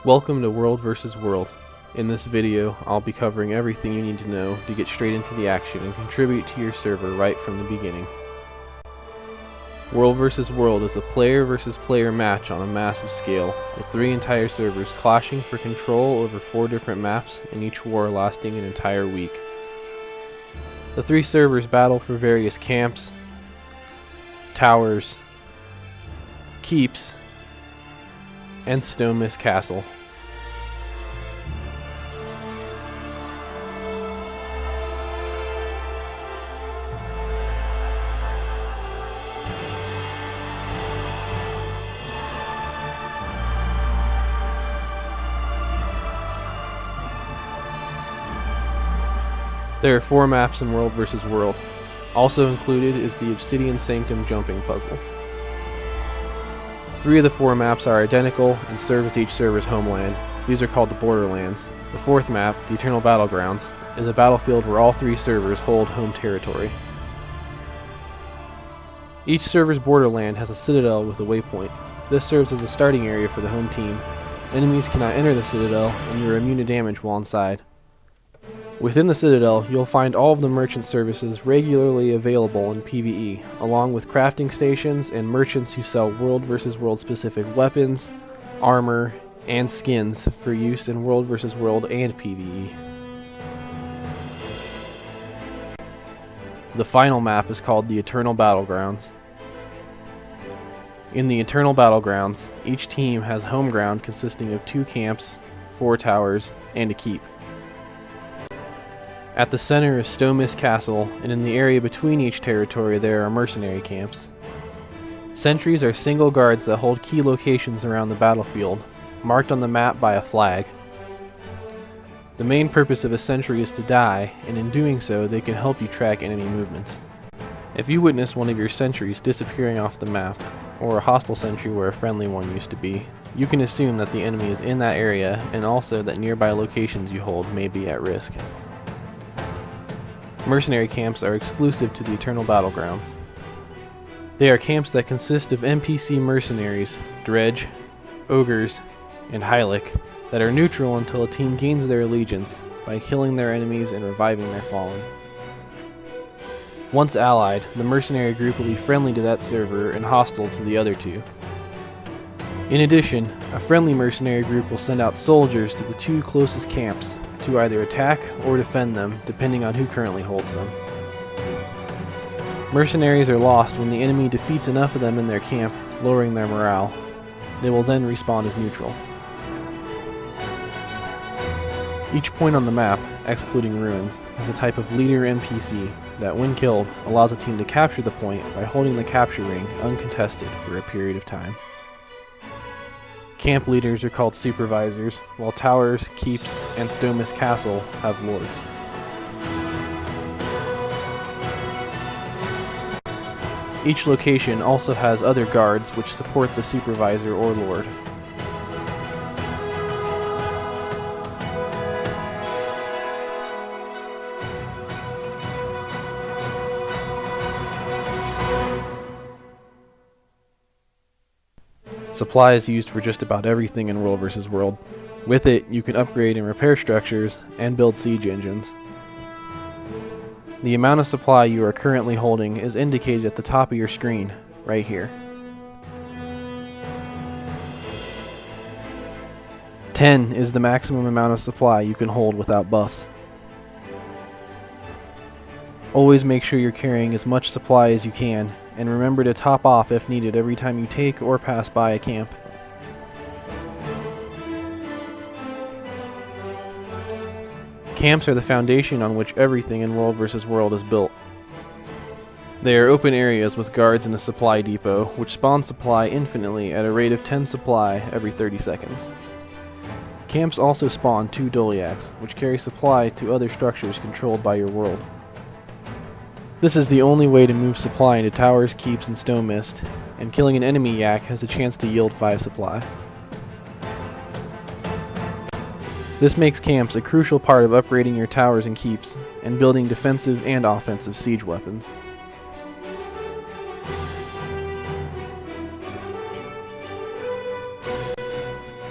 Welcome to World vs. World. In this video, I'll be covering everything you need to know to get straight into the action and contribute to your server right from the beginning. World vs. World is a player versus player match on a massive scale, with 3 entire servers clashing for control over 4 different maps, and each war lasting an entire week. The 3 servers battle for various camps, towers, keeps, and Stone Mist Castle. There are 4 maps in World vs. World. Also included is the Obsidian Sanctum jumping puzzle. 3 of the 4 maps are identical and serve as each server's homeland. These are called the Borderlands. The 4th map, the Eternal Battlegrounds, is a battlefield where all 3 servers hold home territory. Each server's borderland has a citadel with a waypoint. This serves as the starting area for the home team. Enemies cannot enter the citadel, and you are immune to damage while inside. Within the Citadel, you'll find all of the merchant services regularly available in PvE, along with crafting stations and merchants who sell World vs. World specific weapons, armor, and skins for use in World vs. World and PvE. The final map is called the Eternal Battlegrounds. In the Eternal Battlegrounds, each team has home ground consisting of 2 camps, 4 towers, and a keep. At the center is Stone Mist Castle, and in the area between each territory there are mercenary camps. Sentries are single guards that hold key locations around the battlefield, marked on the map by a flag. The main purpose of a sentry is to die, and in doing so they can help you track enemy movements. If you witness one of your sentries disappearing off the map, or a hostile sentry where a friendly one used to be, you can assume that the enemy is in that area, and also that nearby locations you hold may be at risk. Mercenary camps are exclusive to the Eternal Battlegrounds. They are camps that consist of NPC mercenaries, dredge, ogres, and Hylic, that are neutral until a team gains their allegiance by killing their enemies and reviving their fallen. Once allied, the mercenary group will be friendly to that server and hostile to the other 2. In addition, a friendly mercenary group will send out soldiers to the 2 closest camps to either attack or defend them, depending on who currently holds them. Mercenaries are lost when the enemy defeats enough of them in their camp, lowering their morale. They will then respawn as neutral. Each point on the map, excluding ruins, has a type of leader NPC that, when killed, allows a team to capture the point by holding the capture ring uncontested for a period of time. Camp leaders are called supervisors, while towers, keeps, and Stone Mist Castle have lords. Each location also has other guards which support the supervisor or lord. Supply is used for just about everything in World vs. World. With it, you can upgrade and repair structures and build siege engines. The amount of supply you are currently holding is indicated at the top of your screen, right here. 10 is the maximum amount of supply you can hold without buffs. Always make sure you're carrying as much supply as you can, and remember to top off if needed every time you take or pass by a camp. Camps are the foundation on which everything in World vs. World is built. They are open areas with guards in a supply depot, which spawn supply infinitely at a rate of 10 supply every 30 seconds. Camps also spawn 2 Doliacs, which carry supply to other structures controlled by your world. This is the only way to move supply into towers, keeps, and Stone Mist, and killing an enemy yak has a chance to yield 5 supply. This makes camps a crucial part of upgrading your towers and keeps, and building defensive and offensive siege weapons.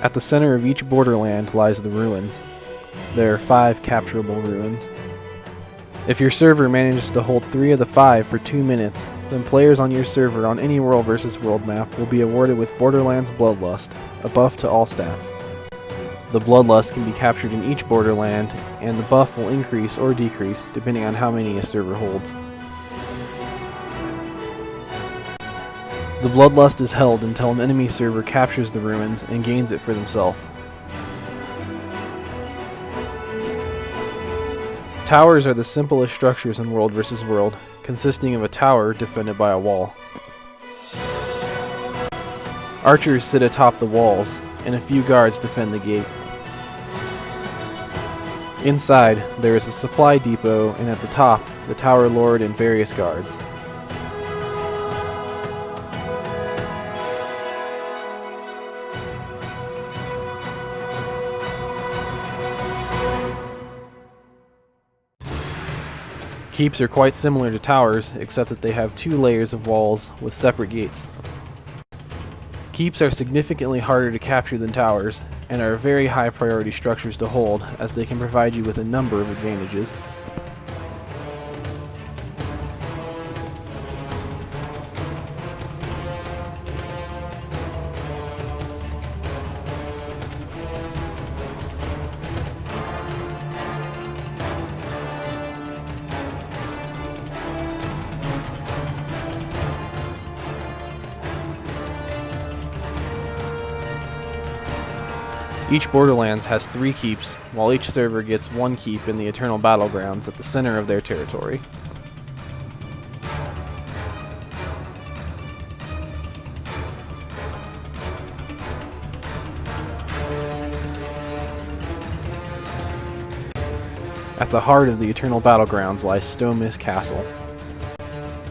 At the center of each borderland lies the ruins. There are 5 capturable ruins. If your server manages to hold 3 of the 5 for 2 minutes, then players on your server on any World vs. World map will be awarded with Borderlands Bloodlust, a buff to all stats. The Bloodlust can be captured in each borderland, and the buff will increase or decrease depending on how many a server holds. The Bloodlust is held until an enemy server captures the ruins and gains it for themselves. Towers are the simplest structures in World vs. World, consisting of a tower defended by a wall. Archers sit atop the walls, and a few guards defend the gate. Inside, there is a supply depot, and at the top, the Tower Lord and various guards. Keeps are quite similar to towers, except that they have 2 layers of walls with separate gates. Keeps are significantly harder to capture than towers, and are very high priority structures to hold, as they can provide you with a number of advantages. Each Borderlands has 3 keeps, while each server gets 1 keep in the Eternal Battlegrounds at the center of their territory. At the heart of the Eternal Battlegrounds lies Stonemis Castle.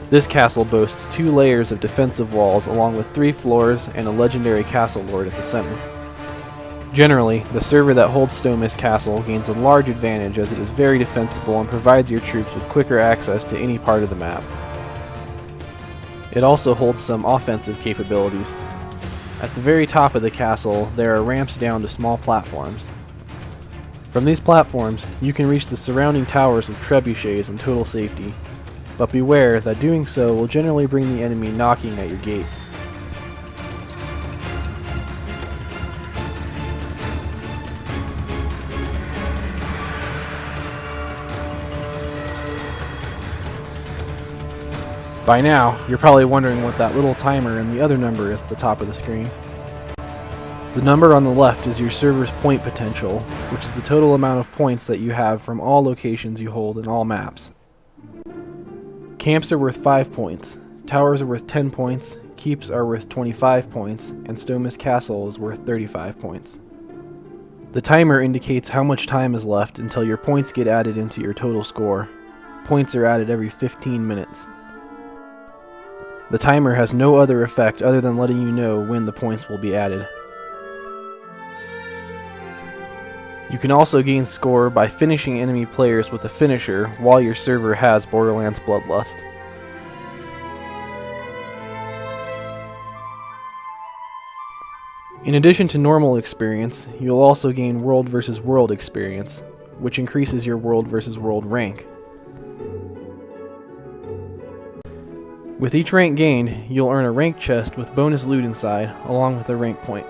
This castle boasts 2 layers of defensive walls along with 3 floors and a legendary castle lord at the center. Generally, the server that holds Stonemis Castle gains a large advantage as it is very defensible and provides your troops with quicker access to any part of the map. It also holds some offensive capabilities. At the very top of the castle, there are ramps down to small platforms. From these platforms, you can reach the surrounding towers with trebuchets in total safety, but beware that doing so will generally bring the enemy knocking at your gates. By now, you're probably wondering what that little timer and the other number is at the top of the screen. The number on the left is your server's point potential, which is the total amount of points that you have from all locations you hold in all maps. Camps are worth 5 points, towers are worth 10 points, keeps are worth 25 points, and Stonemis Castle is worth 35 points. The timer indicates how much time is left until your points get added into your total score. Points are added every 15 minutes. The timer has no other effect other than letting you know when the points will be added. You can also gain score by finishing enemy players with a finisher while your server has Borderlands Bloodlust. In addition to normal experience, you'll also gain World vs. World experience, which increases your World vs. World rank. With each rank gained, you'll earn a rank chest with bonus loot inside, along with a rank point.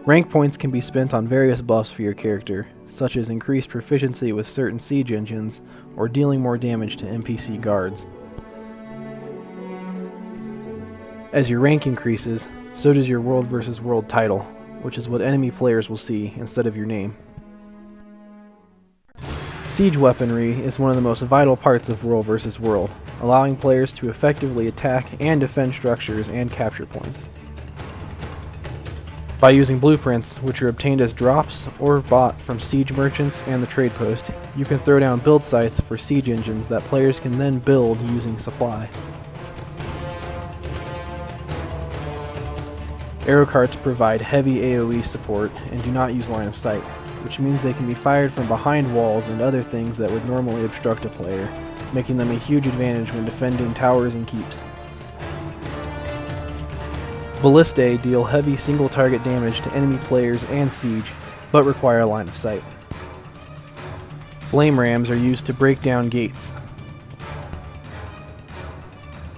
Rank points can be spent on various buffs for your character, such as increased proficiency with certain siege engines or dealing more damage to NPC guards. As your rank increases, so does your World vs. World title, which is what enemy players will see instead of your name. Siege weaponry is one of the most vital parts of World vs. World, allowing players to effectively attack and defend structures and capture points. By using blueprints, which are obtained as drops or bought from siege merchants and the trade post, you can throw down build sites for siege engines that players can then build using supply. Arrow carts provide heavy AoE support and do not use line of sight, which means they can be fired from behind walls and other things that would normally obstruct a player, making them a huge advantage when defending towers and keeps. Ballistae deal heavy single target damage to enemy players and siege, but require line of sight. Flame rams are used to break down gates.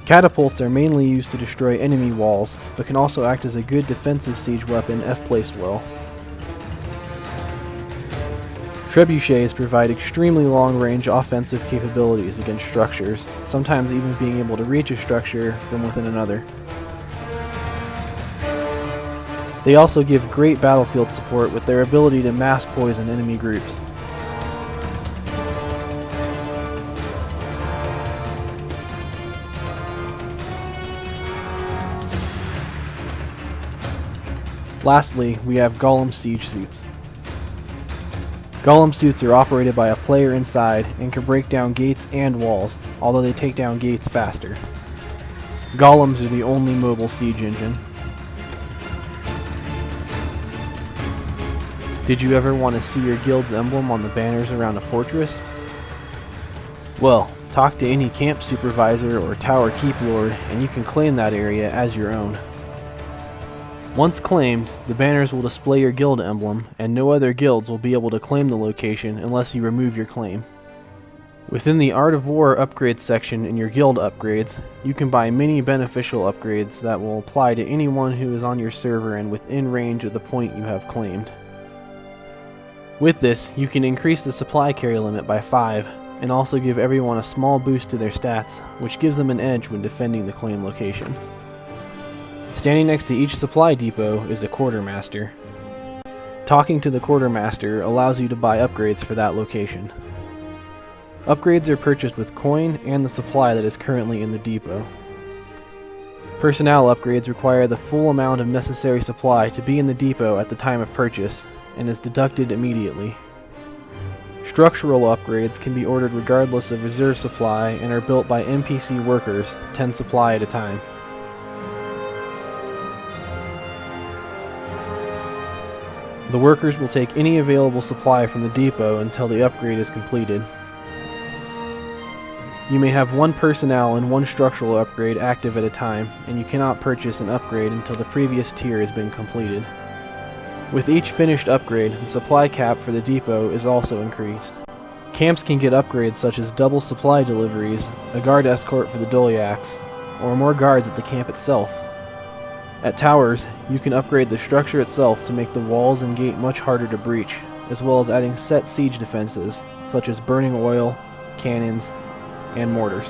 Catapults are mainly used to destroy enemy walls, but can also act as a good defensive siege weapon if placed well. Trebuchets provide extremely long-range offensive capabilities against structures, sometimes even being able to reach a structure from within another. They also give great battlefield support with their ability to mass poison enemy groups. Lastly, we have Golem siege suits. Golem suits are operated by a player inside and can break down gates and walls, although they take down gates faster. Golems are the only mobile siege engine. Did you ever want to see your guild's emblem on the banners around a fortress? Well, talk to any camp supervisor or tower keep lord and you can claim that area as your own. Once claimed, the banners will display your guild emblem, and no other guilds will be able to claim the location unless you remove your claim. Within the Art of War upgrades section in your guild upgrades, you can buy many beneficial upgrades that will apply to anyone who is on your server and within range of the point you have claimed. With this, you can increase the supply carry limit by 5, and also give everyone a small boost to their stats, which gives them an edge when defending the claim location. Standing next to each supply depot is a quartermaster. Talking to the quartermaster allows you to buy upgrades for that location. Upgrades are purchased with coin and the supply that is currently in the depot. Personnel upgrades require the full amount of necessary supply to be in the depot at the time of purchase, and is deducted immediately. Structural upgrades can be ordered regardless of reserve supply and are built by NPC workers, 10 supply at a time. The workers will take any available supply from the depot until the upgrade is completed. You may have one personnel and one structural upgrade active at a time, and you cannot purchase an upgrade until the previous tier has been completed. With each finished upgrade, the supply cap for the depot is also increased. Camps can get upgrades such as double supply deliveries, a guard escort for the Doliacs, or more guards at the camp itself. At towers, you can upgrade the structure itself to make the walls and gate much harder to breach, as well as adding set siege defenses, such as burning oil, cannons, and mortars.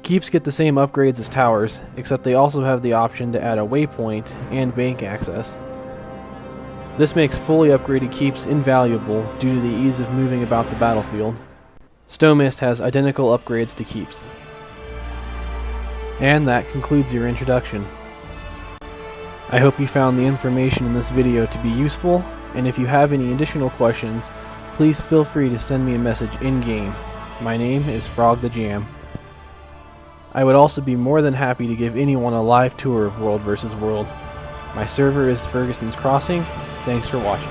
Keeps get the same upgrades as towers, except they also have the option to add a waypoint and bank access. This makes fully upgraded keeps invaluable due to the ease of moving about the battlefield. Stomist has identical upgrades to keeps. And that concludes your introduction. I hope you found the information in this video to be useful, and if you have any additional questions, please feel free to send me a message in-game. My name is Frog the Jam. I would also be more than happy to give anyone a live tour of World vs. World. My server is Ferguson's Crossing. Thanks for watching.